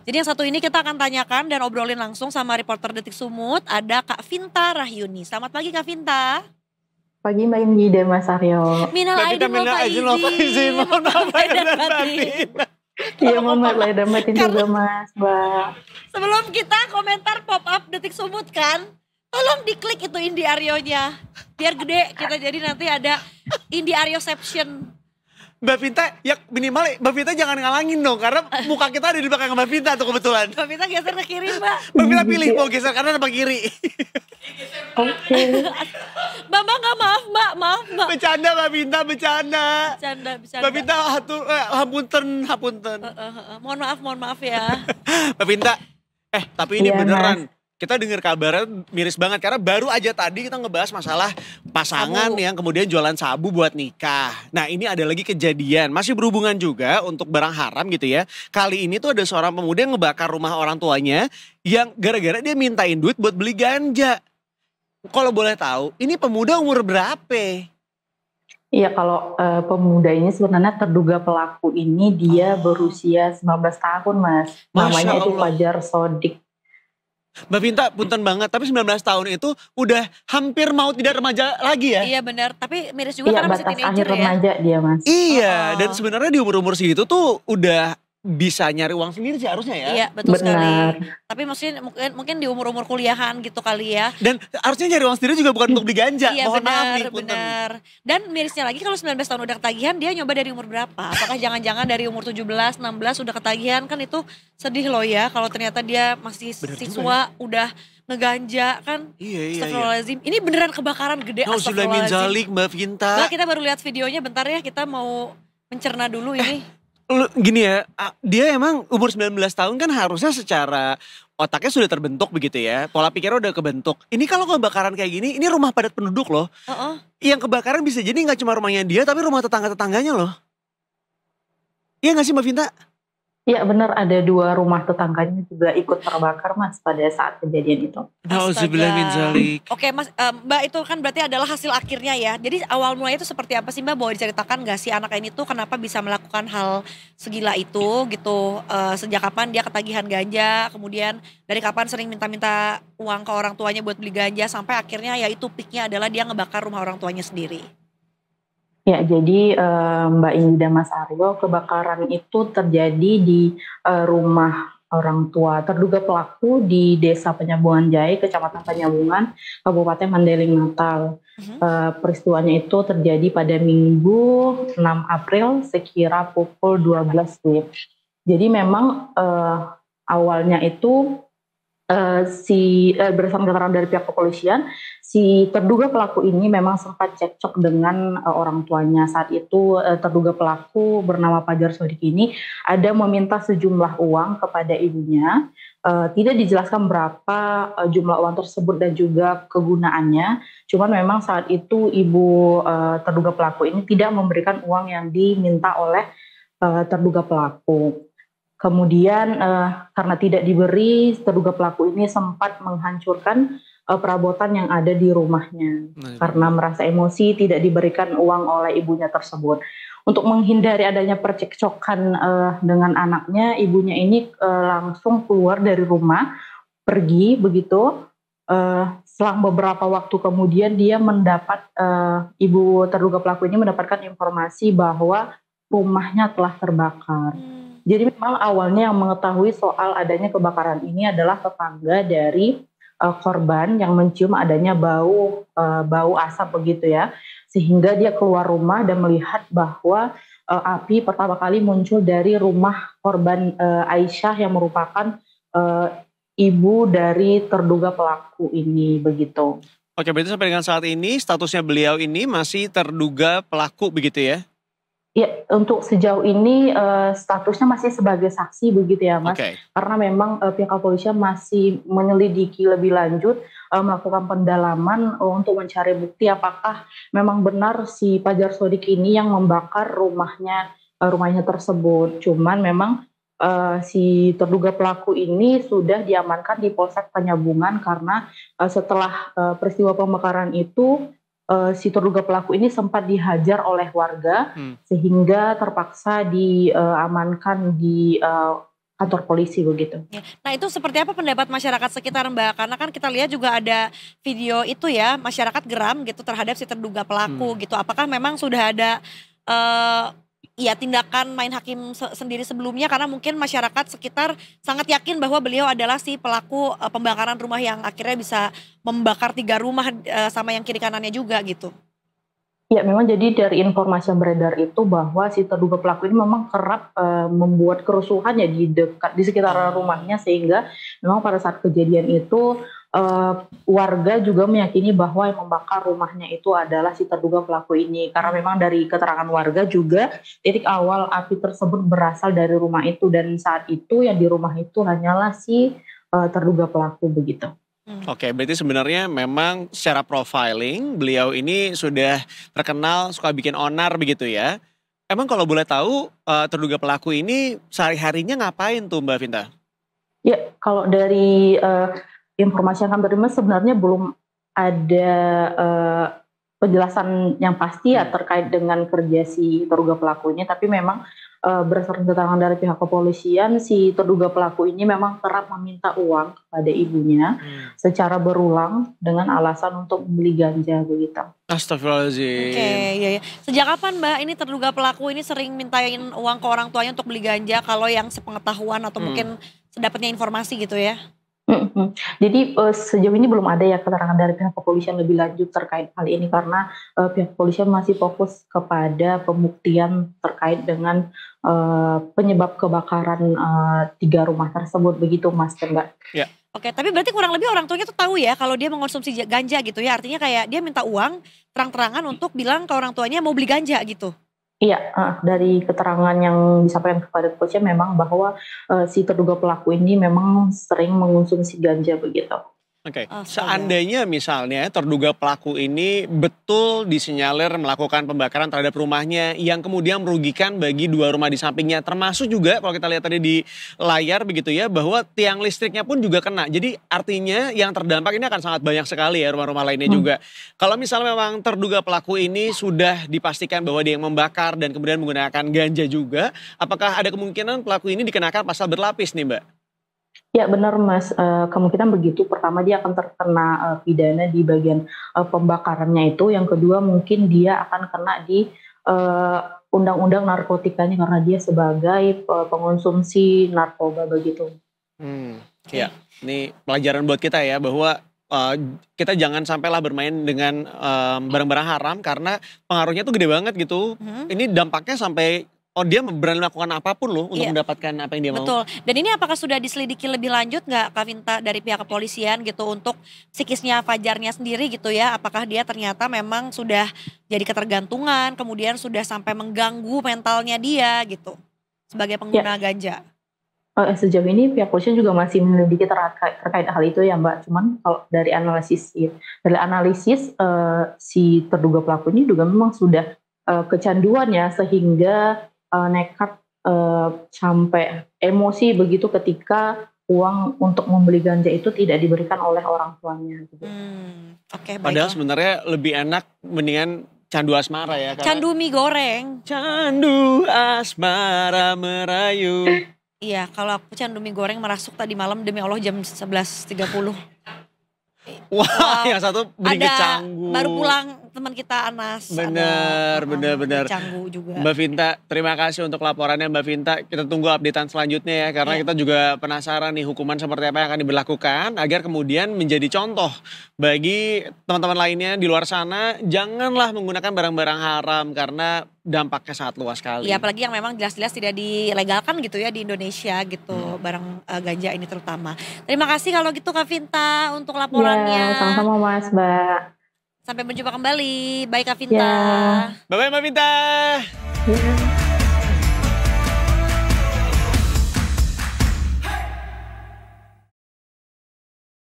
Jadi yang satu ini kita akan tanyakan dan obrolin langsung sama reporter Detik Sumut. Ada Kak Vinta Rahyuni. Selamat pagi Kak Vinta. Pagi Mbak Indi dan Mas Aryo. Minal aidin wal faizin. Mohon maaf lahir dan batin. Iya, mohon maaf lahir dan batin juga Mas, Mbak. Sebelum kita komentar pop up Detik Sumut kan, tolong diklik itu Indi Aryo-nya. Biar gede kita, jadi nanti ada Indi Aryoception. Mbak Vinta, ya minimal Mbak Vinta jangan ngalangin dong. Karena muka kita ada di belakang Mbak Vinta tuh kebetulan. Mbak Vinta geser ke kiri Mbak. Mbak Vinta pilih mau geser kanan apa kiri. Oke. Mbak gak maaf Mbak. Bercanda Mbak Vinta, bercanda. Bercanda. Mbak Vinta, hapunten. Mohon maaf ya. Mbak Vinta, tapi ini Iya, beneran. Kita dengar kabarnya miris banget karena baru aja tadi kita ngebahas masalah pasangan Sabu. yang kemudian jualan sabu buat nikah. Nah ini ada lagi kejadian, masih berhubungan juga untuk barang haram gitu ya. Kali ini tuh ada seorang pemuda yang ngebakar rumah orang tuanya yang gara-gara dia mintain duit buat beli ganja. Kalau boleh tahu, ini pemuda umur berapa? Iya, kalau pemuda ini sebenarnya terduga pelaku ini dia berusia 19 tahun Mas. Namanya itu Allah. Fajar Sodik. Mbak Vinta, punten banget, tapi 19 tahun itu udah hampir mau tidak remaja lagi ya? Iya benar, tapi miris juga Iya, karena masih batas teenager akhir ya. remaja dia Mas. Iya, dan sebenarnya di umur-umur segitu tuh udah bisa nyari uang sendiri sih harusnya ya. Iya betul Benar. sekali. Tapi maksudnya mungkin di umur-umur kuliahan gitu kali ya. Dan harusnya nyari uang sendiri juga bukan untuk beli ganja. Iya Mohon maaf benar, nih, punten. benar. Dan mirisnya lagi kalau 19 tahun udah ketagihan, dia nyoba dari umur berapa? Apakah jangan-jangan dari umur 17, 16 udah ketagihan? Kan itu sedih loh ya kalau ternyata dia masih Benar juga siswa udah ngeganja kan. Iya. Astagfirullahaladzim. Ini beneran kebakaran gede, Nauzubillah min astagfirullahaladzim. zalik, Mbak Vinta. Mbak, kita baru lihat videonya bentar ya, kita mau mencerna dulu ini. Gini ya, dia emang umur 19 tahun kan harusnya secara otaknya sudah terbentuk begitu ya. Pola pikirnya udah kebentuk. Ini kalau kebakaran kayak gini, ini rumah padat penduduk loh. Yang kebakaran bisa jadi gak cuma rumahnya dia, tapi rumah tetangga-tetangganya loh. Iya gak sih Mbak Vinta? Iya benar, ada 2 rumah tetangganya juga ikut terbakar Mas pada saat kejadian itu. Nauzubillah min zalik. Oke Mas, Mbak itu kan berarti adalah hasil akhirnya ya. Jadi awal mulanya itu seperti apa sih Mbak? Boleh diceritakan gak sih anak ini tuh kenapa bisa melakukan hal segila itu gitu? Sejak kapan dia ketagihan ganja, kemudian dari kapan sering minta-minta uang ke orang tuanya buat beli ganja, sampai akhirnya ya itu peaknya adalah dia ngebakar rumah orang tuanya sendiri. Ya, jadi Mbak Indi dan Mas Aryo, kebakaran itu terjadi di rumah orang tua terduga pelaku di Desa Penyambungan Jaya, Kecamatan Penyambungan, Kabupaten Mandailing Natal. Peristiwanya itu terjadi pada Minggu 6 April sekira pukul 12 WIB. Jadi memang awalnya itu berdasarkan keterangan dari pihak kepolisian, si terduga pelaku ini memang sempat cekcok dengan orang tuanya. Saat itu terduga pelaku bernama Fajar Sodik ini ada meminta sejumlah uang kepada ibunya. Tidak dijelaskan berapa jumlah uang tersebut dan juga kegunaannya. Cuman memang saat itu ibu terduga pelaku ini tidak memberikan uang yang diminta oleh terduga pelaku. Kemudian karena tidak diberi, terduga pelaku ini sempat menghancurkan perabotan yang ada di rumahnya. Karena merasa emosi tidak diberikan uang oleh ibunya tersebut. Untuk menghindari adanya percekcokan dengan anaknya, ibunya ini langsung keluar dari rumah, pergi begitu. Selang beberapa waktu kemudian dia mendapat, ibu terduga pelaku ini mendapatkan informasi bahwa rumahnya telah terbakar. Jadi memang awalnya yang mengetahui soal adanya kebakaran ini adalah tetangga dari korban yang mencium adanya bau asap begitu ya, sehingga dia keluar rumah dan melihat bahwa api pertama kali muncul dari rumah korban Aisyah yang merupakan ibu dari terduga pelaku ini begitu. Oke, berarti sampai dengan saat ini statusnya beliau ini masih terduga pelaku begitu ya? Ya, untuk sejauh ini statusnya masih sebagai saksi begitu ya Mas. Oke. Karena memang pihak kepolisian masih menyelidiki lebih lanjut, melakukan pendalaman untuk mencari bukti apakah memang benar si Fajar Sodik ini yang membakar rumahnya tersebut. Cuman memang si terduga pelaku ini sudah diamankan di Polsek Penyambungan karena setelah peristiwa pembakaran itu si terduga pelaku ini sempat dihajar oleh warga sehingga terpaksa diamankan di kantor polisi begitu. Nah itu seperti apa pendapat masyarakat sekitar Mbak? Karena kan kita lihat juga ada video itu ya, masyarakat geram gitu terhadap si terduga pelaku gitu. Apakah memang sudah ada ya tindakan main hakim sendiri sebelumnya, karena mungkin masyarakat sekitar sangat yakin bahwa beliau adalah si pelaku pembakaran rumah yang akhirnya bisa membakar 3 rumah sama yang kiri kanannya juga gitu. Ya memang jadi dari informasi yang beredar itu bahwa si terduga pelaku ini memang kerap membuat kerusuhan ya di sekitar rumahnya, sehingga memang pada saat kejadian itu warga juga meyakini bahwa yang membakar rumahnya itu adalah si terduga pelaku ini, karena memang dari keterangan warga juga titik awal api tersebut berasal dari rumah itu, dan saat itu yang di rumah itu hanyalah si terduga pelaku begitu. Oke, berarti sebenarnya memang secara profiling beliau ini sudah terkenal suka bikin onar begitu ya. Emang kalau boleh tahu terduga pelaku ini sehari-harinya ngapain tuh Mbak Vinta? Ya, kalau dari informasi yang kami terima sebenarnya belum ada penjelasan yang pasti ya terkait dengan kerja si terduga pelaku ini, tapi memang berdasarkan keterangan dari pihak kepolisian, si terduga pelaku ini memang kerap meminta uang kepada ibunya secara berulang dengan alasan untuk membeli ganja begitu. Astagfirullahaladzim. Oke, iya. Sejak kapan Mbak ini terduga pelaku ini sering mintain uang ke orang tuanya untuk beli ganja, kalau yang sepengetahuan atau mungkin sedapatnya informasi gitu ya? Jadi sejauh ini belum ada ya keterangan dari pihak kepolisian lebih lanjut terkait hal ini, karena pihak kepolisian masih fokus kepada pembuktian terkait dengan penyebab kebakaran 3 rumah tersebut begitu Mas dan Mbak. Ya. Oke, tapi berarti kurang lebih orang tuanya tuh tahu ya kalau dia mengonsumsi ganja gitu ya, artinya kayak dia minta uang terang-terangan untuk bilang ke orang tuanya mau beli ganja gitu. Iya, dari keterangan yang disampaikan kepada kepolisian memang bahwa si terduga pelaku ini memang sering mengonsumsi ganja begitu. Oke, seandainya misalnya terduga pelaku ini betul disinyalir melakukan pembakaran terhadap rumahnya yang kemudian merugikan bagi 2 rumah di sampingnya, termasuk juga kalau kita lihat tadi di layar begitu ya, bahwa tiang listriknya pun juga kena. Jadi artinya yang terdampak ini akan sangat banyak sekali ya rumah-rumah lainnya juga. Kalau misalnya memang terduga pelaku ini sudah dipastikan bahwa dia yang membakar dan kemudian menggunakan ganja juga, apakah ada kemungkinan pelaku ini dikenakan pasal berlapis nih Mbak? Ya benar Mas, kemungkinan begitu. Pertama dia akan terkena pidana di bagian pembakarannya itu. Yang kedua mungkin dia akan kena di undang-undang narkotikanya karena dia sebagai pengonsumsi narkoba begitu. Ya, ini pelajaran buat kita ya bahwa kita jangan sampailah bermain dengan barang-barang haram karena pengaruhnya tuh gede banget gitu. Ini dampaknya sampai dia berani melakukan apapun loh untuk mendapatkan apa yang dia mau. Betul. Dan ini apakah sudah diselidiki lebih lanjut nggak Kak Vinta dari pihak kepolisian gitu untuk psikisnya Fajarnya sendiri gitu ya? Apakah dia ternyata memang sudah jadi ketergantungan, kemudian sudah sampai mengganggu mentalnya dia gitu sebagai pengguna ganja? Sejauh ini pihak kepolisian juga masih menyelidiki terkait hal itu ya Mbak. Cuman kalau dari analisis si terduga pelaku ini juga memang sudah kecanduan ya, sehingga nekat sampai emosi begitu ketika uang untuk membeli ganja itu tidak diberikan oleh orang tuanya. Gitu. Oke, padahal sebenarnya lebih enak mendingan candu asmara ya. Candu mie goreng. Candu asmara merayu. Iya, kalau aku candu mie goreng merasuk tadi malam demi Allah jam 11.30. Wah, yang satu beli Canggu. Baru pulang teman kita Anas. Benar. Canggu juga. Mbak Vinta, terima kasih untuk laporannya Mbak Vinta. Kita tunggu updatean selanjutnya ya, karena kita juga penasaran nih hukuman seperti apa yang akan diberlakukan agar kemudian menjadi contoh bagi teman-teman lainnya di luar sana. Janganlah menggunakan barang-barang haram karena dampaknya sangat luas sekali. Iya, apalagi yang memang jelas-jelas tidak dilegalkan gitu ya di Indonesia gitu, barang ganja ini terutama. Terima kasih kalau gitu Kak Vinta untuk laporannya. Ya, sama-sama Mas, Mbak. Sampai berjumpa kembali. Bye Kak Vinta. Ya. Bye-bye Mbak Vinta. Ya.